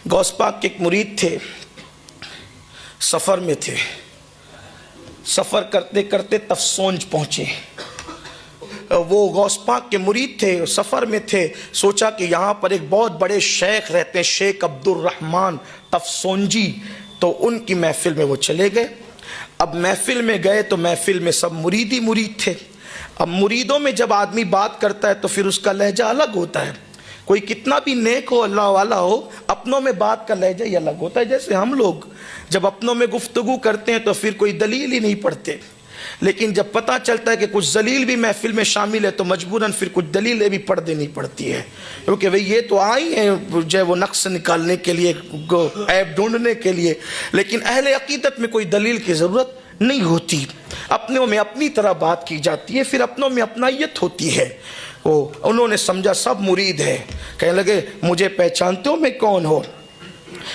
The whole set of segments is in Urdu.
غوث پاک کے ایک مرید تھے، سفر میں تھے، سفر کرتے کرتے تفسونج پہنچے۔ وہ غوث پاک کے مرید تھے، سفر میں تھے، سوچا کہ یہاں پر ایک بہت بڑے شیخ رہتے ہیں، شیخ عبدالرحمن تفسونجی، تو ان کی محفل میں وہ چلے گئے۔ اب محفل میں گئے تو محفل میں سب مرید ہی مرید تھے۔ اب مریدوں میں جب آدمی بات کرتا ہے تو پھر اس کا لہجہ الگ ہوتا ہے، کوئی کتنا بھی نیک ہو، اللہ والا ہو، اپنوں میں بات کا لہجہ ہی الگ ہوتا ہے۔ جیسے ہم لوگ جب اپنوں میں گفتگو کرتے ہیں تو پھر کوئی دلیل ہی نہیں پڑھتے، لیکن جب پتہ چلتا ہے کہ کچھ ذلیل بھی محفل میں شامل ہے تو مجبوراً پھر کچھ دلیلیں بھی پڑھ دینی پڑتی ہے، کیونکہ بھئی یہ تو آئی ہیں جو ہے وہ نقص نکالنے کے لیے، عیب ڈھونڈنے کے لیے، لیکن اہل عقیدت میں کوئی دلیل کی ضرورت نہیں ہوتی، اپنوں میں اپنی طرح بات کی جاتی ہے، پھر اپنوں میں اپنائیت ہوتی ہے۔ انہوں نے سمجھا سب مرید ہے، کہنے لگے مجھے پہچانتے ہو میں کون ہو،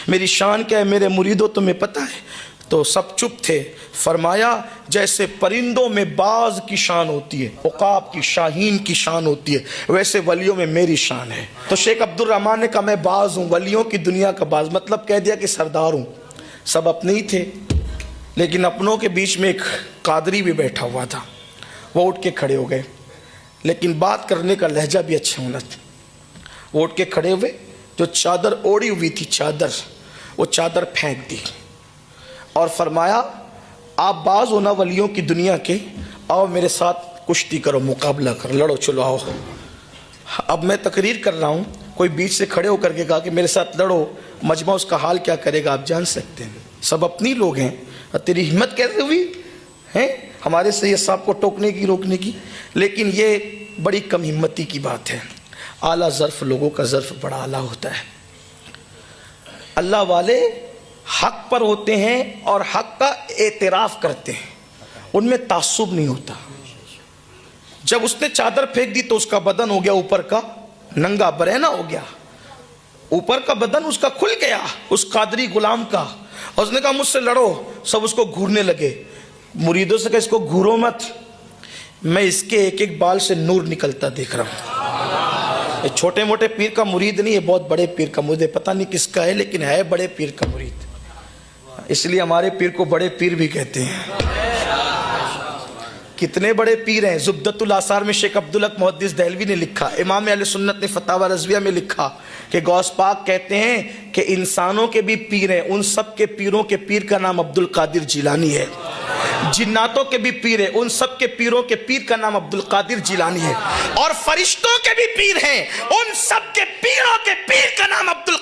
میری شان کیا ہے، میرے مریدوں تمہیں پتہ ہے؟ تو سب چپ تھے۔ فرمایا جیسے پرندوں میں باز کی شان ہوتی ہے، عقاب کی، شاہین کی شان ہوتی ہے، ویسے ولیوں میں میری شان ہے۔ تو شیخ عبدالرحمن نے کہا میں باز ہوں، ولیوں کی دنیا کا باز، مطلب کہہ دیا کہ سردار ہوں۔ سب اپنے ہی تھے، لیکن اپنوں کے بیچ میں ایک قادری بھی بیٹھا ہوا تھا، وہ اٹھ کے کھڑے ہو گئے، لیکن بات کرنے کا لہجہ بھی اچھا ہونا تھا۔ وہ اٹھ کے کھڑے ہوئے، جو چادر اوڑی ہوئی تھی چادر، وہ چادر پھینک دی اور فرمایا آپ باز ہونا ولیوں کی دنیا کے، آؤ میرے ساتھ کشتی کرو، مقابلہ کرو، لڑو، چلو آؤ۔ اب میں تقریر کر رہا ہوں، کوئی بیچ سے کھڑے ہو کر کے کہا کہ میرے ساتھ لڑو، مجمع اس کا حال کیا کرے گا آپ جان سکتے ہیں، سب اپنی لوگ ہیں، تیری ہمت کیسے ہوئی ہے ہمارے سید صاحب کو ٹوکنے کی، روکنے کی؟ لیکن یہ بڑی کم ہمتی کی بات ہے، اعلیٰ ظرف لوگوں کا ظرف بڑا اعلیٰ ہوتا ہے۔ اللہ والے حق پر ہوتے ہیں اور حق کا اعتراف کرتے ہیں، ان میں تعصب نہیں ہوتا۔ جب اس نے چادر پھینک دی تو اس کا بدن ہو گیا اوپر کا ننگا، برہنہ ہو گیا، اوپر کا بدن اس کا کھل گیا، اس قادری غلام کا، اور اس نے کہا مجھ سے لڑو۔ سب اس کو گھورنے لگے، مریدوں سے کہا اس کو گھورو مت، میں اس کے ایک ایک بال سے نور نکلتا دیکھ رہا ہوں۔ یہ چھوٹے موٹے پیر کا مرید نہیں ہے، بہت بڑے پیر کا مرید ہے، پتہ نہیں کس کا ہے لیکن ہے بڑے پیر کا مرید، اس لیے ہمارے پیر کو بڑے پیر بھی کہتے ہیں۔ کتنے بڑے پیر ہیں، زبدۃ الاثار میں شیخ عبدالحق محدث دہلوی نے لکھا، امام اہل سنت نے فتاوی رضویہ میں لکھا کہ غوث پاک کہتے ہیں کہ انسانوں کے بھی پیر ہیں، ان سب کے پیروں کے پیر کا نام عبدالقادر جیلانی ہے، جناتوں کے بھی پیر ہیں، ان سب کے پیروں کے پیر کا نام عبدالقادر جیلانی ہے، اور فرشتوں کے بھی پیر ہیں، ان سب کے پیروں کے پیر کا نام عبدالقادر